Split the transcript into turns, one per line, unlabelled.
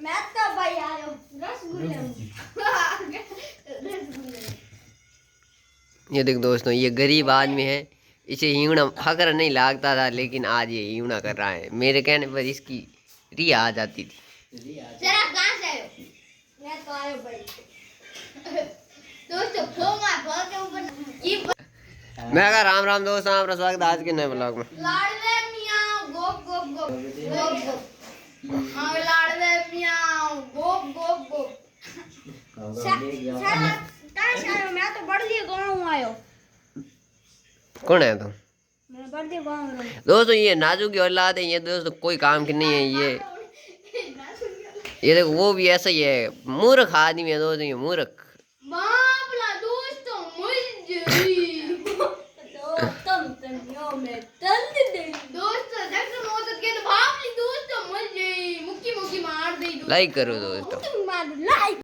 मैं तो भाई आयो रसगुल्ले
ये देख दोस्तों, ये गरीब आदमी है, इसे हीवड़ा फकर नहीं लागता था, लेकिन आज ये हीवड़ा कर रहा है। मेरे कहने पर इसकी रिया आ जाती थी।
सर आप कहाँ से आए हो? मैं तो आयो भाई दोस्तों फोमा फोन के ऊपर
मैं कहा राम राम दोस्तों, आपका स्वागत है आज के नए ब्लॉग में।
लाडले मियां गोप गोप गोप गोप गोप हाँ लाडले मियां गोप गोप गोप सर कहाँ से आयो? मैं तो बड़ली गाँव आयो।
कौन है तुम?
मैं बड़ली गाँव में
दोस्तों ये नाजू की औलाद है, ये दोस्तों कोई काम की नहीं है। ये देखो वो भी ऐसा ही है, मूर्ख आदमी है दोस्तों, ये मूर्ख।
बापला दोस्तों मुझे तुम तनियो में तंद दे दोस्तों जैसे मोदत के बापली दोस्तों मुझे मुक्की मुक्की मार दे।
लाइक करो दोस्तों।
मार लाइक